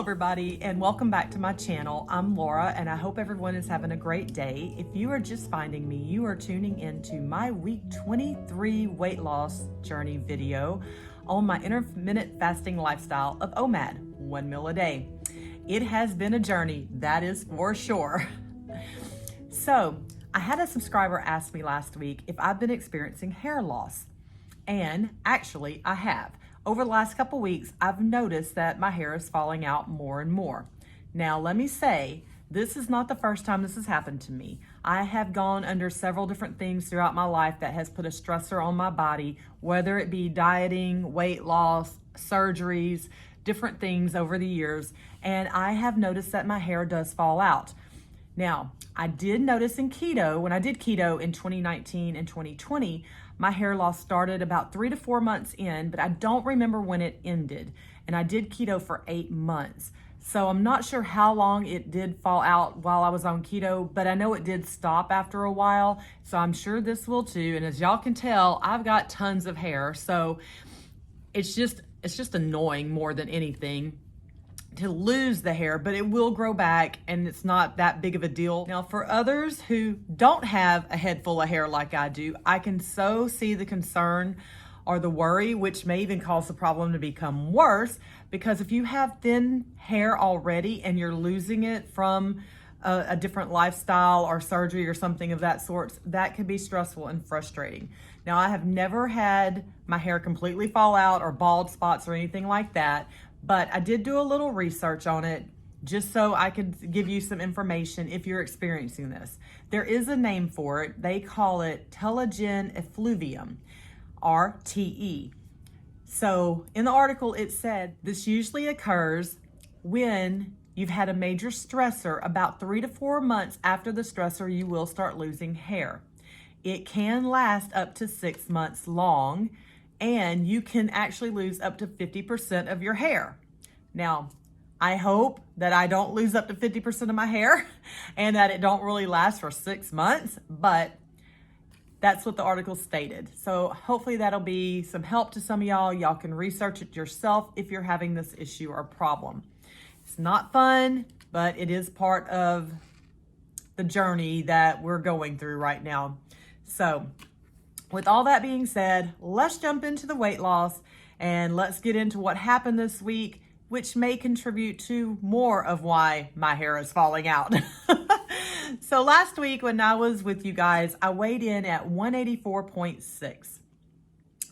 everybody, and welcome back to my channel. I'm Laura, and I hope everyone is having a great day. If you are just finding me, you are tuning into my week 23 weight loss journey video on my intermittent fasting lifestyle of OMAD, 1 meal a day. It has been a journey, that is for sure. So, I had a subscriber ask me last week if I've been experiencing hair loss, and actually I have. Over the last couple weeks, I've noticed that my hair is falling out more and more. Now, let me say, this is not the first time this has happened to me. I have gone under several different things throughout my life that has put a stressor on my body, whether it be dieting, weight loss, surgeries, different things over the years, and I have noticed that my hair does fall out. Now, I did notice in keto, when I did keto in 2019 and 2020, my hair loss started about 3 to 4 months in, but I don't remember when it ended. And I did keto for 8 months. So I'm not sure how long it did fall out while I was on keto, but I know it did stop after a while. So I'm sure this will too. And as y'all can tell, I've got tons of hair. So it's just annoying more than anything to lose the hair, but it will grow back and it's not that big of a deal. Now, for others who don't have a head full of hair like I do, I can so see the concern or the worry, which may even cause the problem to become worse, because if you have thin hair already and you're losing it from a different lifestyle or surgery or something of that sort, that can be stressful and frustrating. Now, I have never had my hair completely fall out or bald spots or anything like that, but I did do a little research on it just so I could give you some information if you're experiencing this. There is a name for it. They call it telogen effluvium, or TE. So in the article, it said this usually occurs when you've had a major stressor. About 3 to 4 months after the stressor, you will start losing hair. It can last up to 6 months long, and you can actually lose up to 50% of your hair. Now, I hope that I don't lose up to 50% of my hair and that it don't really last for 6 months, but that's what the article stated. So hopefully that'll be some help to some of y'all. Y'all can research it yourself if you're having this issue or problem. It's not fun, but it is part of the journey that we're going through right now. So, with all that being said, let's jump into the weight loss and let's get into what happened this week, which may contribute to more of why my hair is falling out. So last week when I was with you guys, I weighed in at 184.6.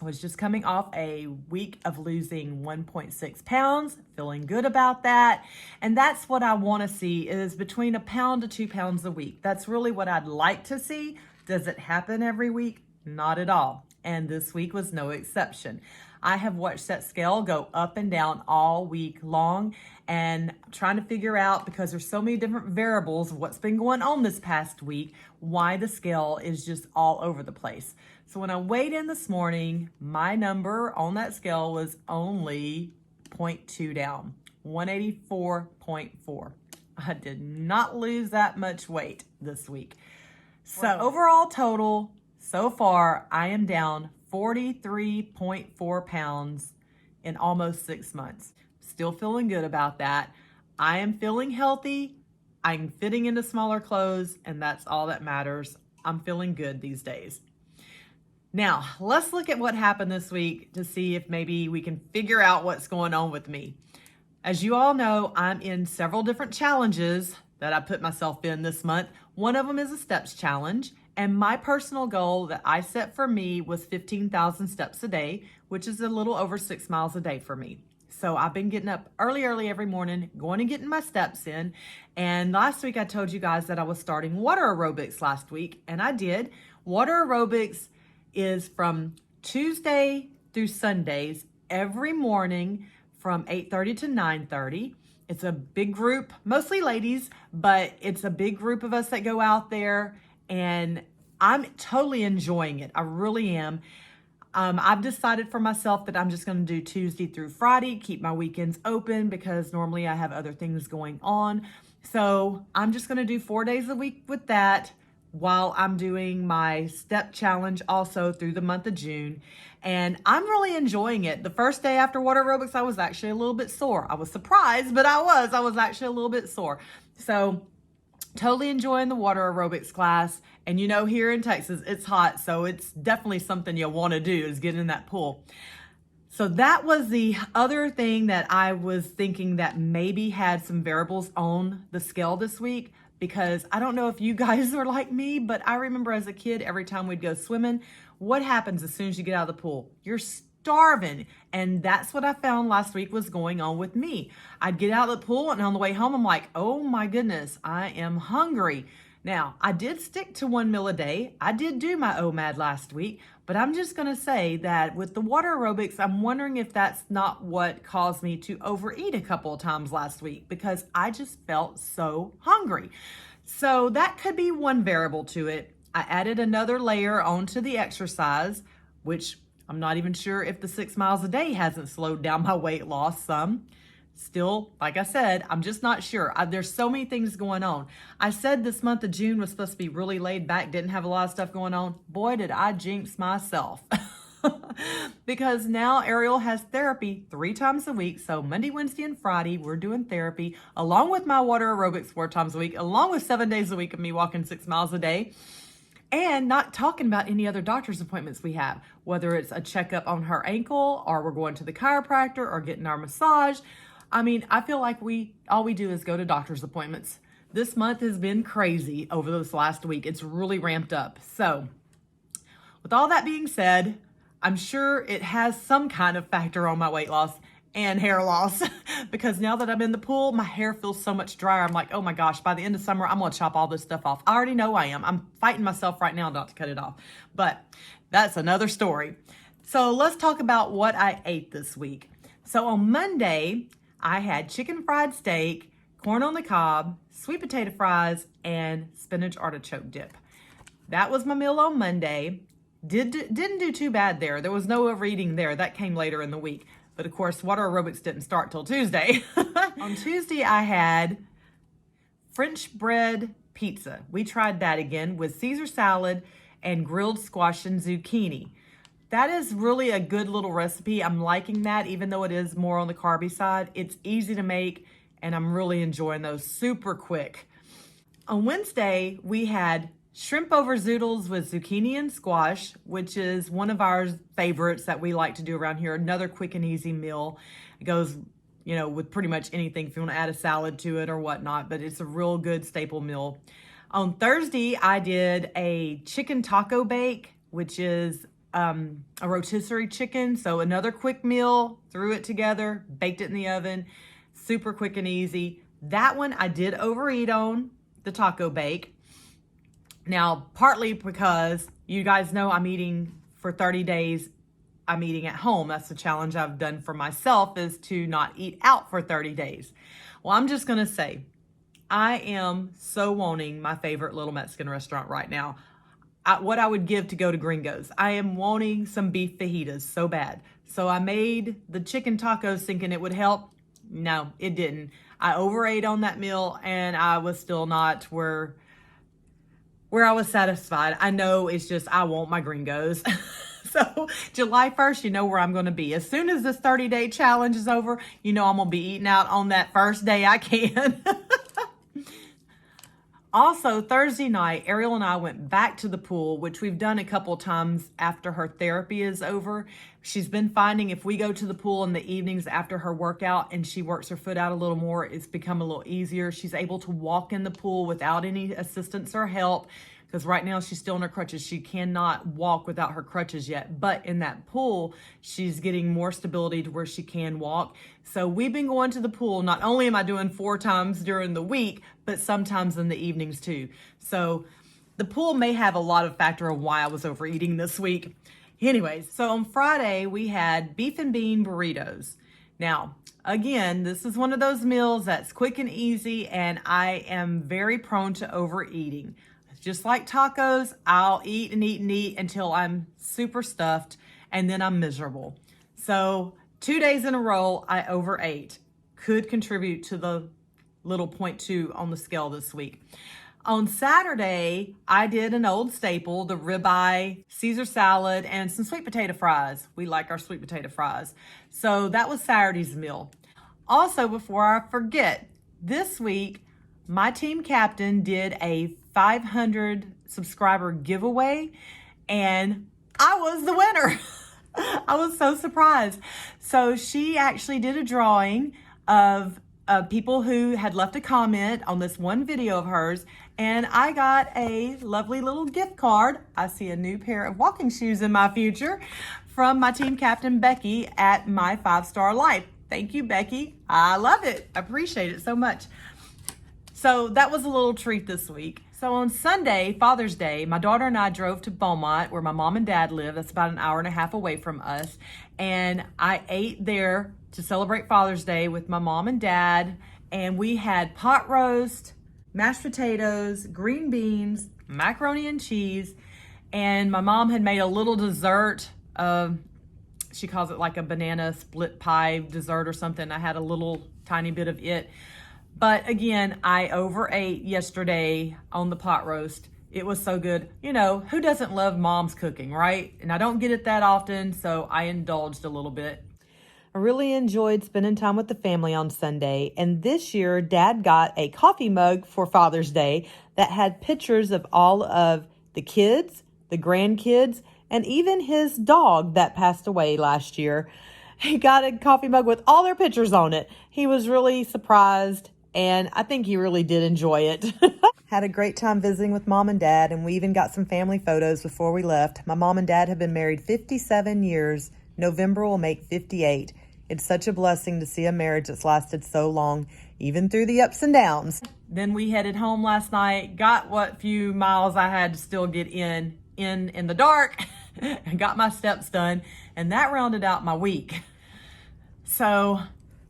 I was just coming off a week of losing 1.6 pounds, feeling good about that. And that's what I want to see, is between 1 pound to 2 pounds a week. That's really what I'd like to see. Does it happen every week? Not at all. And this week was no exception. I have watched that scale go up and down all week long, and I'm trying to figure out, because there's so many different variables of what's been going on this past week, why the scale is just all over the place. So when I weighed in this morning, my number on that scale was only 0.2 down, 184.4. I did not lose that much weight this week. So overall total, so far, I am down 43.4 pounds in almost 6 months. Still feeling good about that. I am feeling healthy. I'm fitting into smaller clothes, and that's all that matters. I'm feeling good these days. Now, let's look at what happened this week to see if maybe we can figure out what's going on with me. As you all know, I'm in several different challenges that I put myself in this month. One of them is a steps challenge. And my personal goal that I set for me was 15,000 steps a day, which is a little over 6 miles a day for me. So I've been getting up early every morning, going and getting my steps in. And last week I told you guys that I was starting water aerobics last week, and I did. Water aerobics is from Tuesday through Sundays every morning from 8:30 to 9:30. It's a big group, mostly ladies, but it's a big group of us that go out there, and I'm totally enjoying it. I really am. I've decided for myself that I'm just going to do Tuesday through Friday, keep my weekends open, because normally I have other things going on. So I'm just going to do 4 days a week with that. while I'm doing my step challenge also through the month of June. And I'm really enjoying it. The first day after water aerobics, I was actually a little bit sore. I was surprised, but I was actually a little bit sore. So totally enjoying the water aerobics class. And you know, here in Texas, it's hot. So it's definitely something you want to do is get in that pool. So that was the other thing that I was thinking that maybe had some variables on the scale this week, because I don't know if you guys are like me, but I remember as a kid, every time we'd go swimming, what happens as soon as you get out of the pool? You're starving. And that's what I found last week was going on with me. I'd get out of the pool and on the way home, I'm like, oh my goodness, I am hungry. Now, I did stick to 1 meal a day. I did do my OMAD last week, but I'm just going to say that with the water aerobics, I'm wondering if that's not what caused me to overeat a couple of times last week, because I just felt so hungry. So that could be one variable to it. I added another layer onto the exercise, which I'm not even sure if the 6 miles a day hasn't slowed down my weight loss some. Still, like I said, I'm just not sure. There's so many things going on. I said this month of June was supposed to be really laid back, didn't have a lot of stuff going on. Boy, did I jinx myself. Because now Ariel has therapy 3 times a week. So Monday, Wednesday, and Friday, we're doing therapy along with my water aerobics 4 times a week, along with 7 days a week of me walking 6 miles a day. And not talking about any other doctor's appointments we have, whether it's a checkup on her ankle or we're going to the chiropractor or getting our massage. I mean, I feel like all we do is go to doctor's appointments. This month has been crazy over this last week. It's really ramped up. So with all that being said, I'm sure it has some kind of factor on my weight loss and hair loss, because now that I'm in the pool, my hair feels so much drier. I'm like, oh my gosh, by the end of summer, I'm going to chop all this stuff off. I already know I am. I'm fighting myself right now not to cut it off, but that's another story. So let's talk about what I ate this week. So on Monday, I had chicken fried steak, corn on the cob, sweet potato fries, and spinach artichoke dip. That was my meal on Monday. Didn't do too bad there. There was no overeating there. That came later in the week. But of course, water aerobics didn't start till Tuesday. On Tuesday, I had French bread pizza. We tried that again with Caesar salad and grilled squash and zucchini. That is really a good little recipe. I'm liking that, even though it is more on the carby side. It's easy to make, and I'm really enjoying those. Super quick. On Wednesday, we had shrimp over zoodles with zucchini and squash, which is one of our favorites that we like to do around here. Another quick and easy meal. It goes, with pretty much anything if you want to add a salad to it or whatnot, but it's a real good staple meal. On Thursday, I did a chicken taco bake, which is a rotisserie chicken. So another quick meal, threw it together, baked it in the oven, super quick and easy. That one I did overeat on, the taco bake. Now, partly because you guys know I'm eating for 30 days, I'm eating at home. That's the challenge I've done for myself, is to not eat out for 30 days. Well, I'm just going to say, I am so wanting my favorite little Mexican restaurant right now. What I would give to go to Gringo's. I am wanting some beef fajitas so bad. So I made the chicken tacos thinking it would help. No, it didn't. I overate on that meal and I was still not where I was satisfied. I know it's just, I want my Gringos. So July 1st, you know where I'm going to be. As soon as this 30-day challenge is over, I'm going to be eating out on that first day I can. Also, Thursday night, Ariel and I went back to the pool, which we've done a couple times after her therapy is over. She's been finding if we go to the pool in the evenings after her workout and she works her foot out a little more, it's become a little easier. She's able to walk in the pool without any assistance or help, because right now she's still in her crutches. She cannot walk without her crutches yet. But in that pool, she's getting more stability to where she can walk. So we've been going to the pool. Not only am I doing 4 times during the week, but sometimes in the evenings too. So the pool may have a lot of factor of why I was overeating this week. Anyways, so on Friday, we had beef and bean burritos. Now, again, this is one of those meals that's quick and easy, and I am very prone to overeating. Just like tacos, I'll eat and eat and eat until I'm super stuffed, and then I'm miserable. So 2 days in a row, I overate. Could contribute to the little 0.2 on the scale this week. On Saturday, I did an old staple, the ribeye, Caesar salad, and some sweet potato fries. We like our sweet potato fries. So that was Saturday's meal. Also, before I forget, this week, my team captain did a 500 subscriber giveaway, and I was the winner. I was so surprised. So she actually did a drawing of people who had left a comment on this one video of hers, and I got a lovely little gift card. I see a new pair of walking shoes in my future from my team captain, Becky, at My 5-Star Life. Thank you, Becky. I love it. I appreciate it so much. So that was a little treat this week. So on Sunday, Father's Day, my daughter and I drove to Beaumont, where my mom and dad live. That's about an hour and a half away from us. And I ate there to celebrate Father's Day with my mom and dad. And we had pot roast, mashed potatoes, green beans, macaroni and cheese. And my mom had made a little dessert. She calls it like a banana split pie dessert or something. I had a little tiny bit of it. But again, I overate yesterday on the pot roast. It was so good. You know, who doesn't love mom's cooking, right? And I don't get it that often, so I indulged a little bit. I really enjoyed spending time with the family on Sunday. And this year, Dad got a coffee mug for Father's Day that had pictures of all of the kids, the grandkids, and even his dog that passed away last year. He got a coffee mug with all their pictures on it. He was really surprised, and I think he really did enjoy it. Had a great time visiting with mom and dad, and we even got some family photos before we left. My mom and dad have been married 57 years. November will make 58. It's such a blessing to see a marriage that's lasted so long, even through the ups and downs. Then we headed home last night, got what few miles I had to still get in the dark, and got my steps done, and that rounded out my week. So,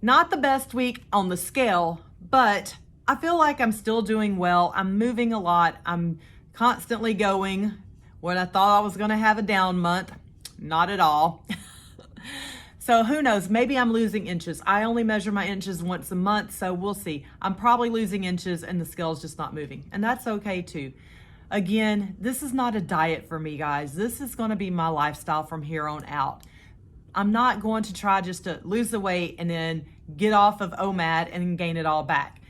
not the best week on the scale, but I feel like I'm still doing well. I'm moving a lot. I'm constantly going. When I thought I was going to have a down month, not at all. So who knows? Maybe I'm losing inches. I only measure my inches once a month, so we'll see. I'm probably losing inches and the scale's just not moving. And that's okay too. Again, this is not a diet for me, guys. This is going to be my lifestyle from here on out. I'm not going to try just to lose the weight and then get off of OMAD and gain it all back.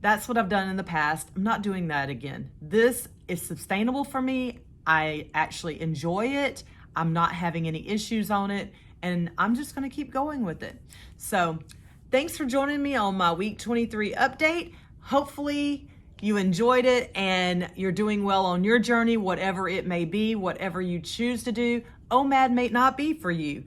That's what I've done in the past. I'm not doing that again. This is sustainable for me. I actually enjoy it. I'm not having any issues on it, and I'm just going to keep going with it. So thanks for joining me on my week 23 update. Hopefully you enjoyed it and you're doing well on your journey, whatever it may be, whatever you choose to do. OMAD may not be for you.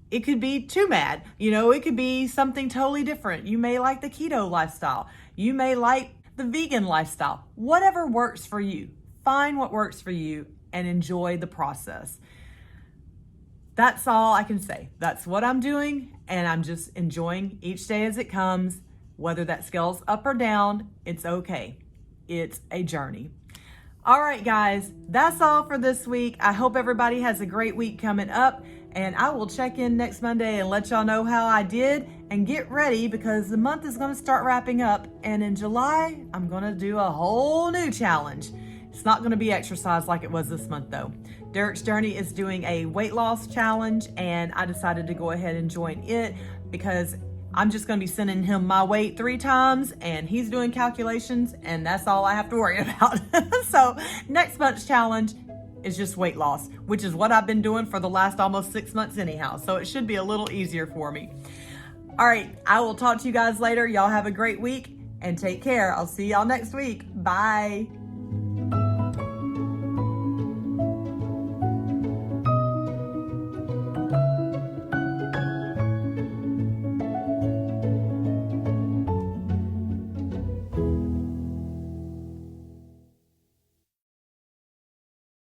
It could be too mad. You know, it could be something totally different. You may like the keto lifestyle. You may like the vegan lifestyle. Whatever works for you. Find what works for you and enjoy the process. That's all I can say. That's what I'm doing, and I'm just enjoying each day as it comes. Whether that scale's up or down, it's okay. It's a journey. All right, guys, that's all for this week. I hope everybody has a great week coming up, and I will check in next Monday and let y'all know how I did, and get ready because the month is going to start wrapping up, and in July, I'm going to do a whole new challenge. It's not going to be exercise like it was this month, though. Derek's Journey is doing a weight loss challenge, and I decided to go ahead and join it because I'm just going to be sending him my weight 3 times, and he's doing calculations, and that's all I have to worry about. So next month's challenge is just weight loss, which is what I've been doing for the last almost 6 months anyhow. So it should be a little easier for me. All right, I will talk to you guys later. Y'all have a great week and take care. I'll see y'all next week. Bye.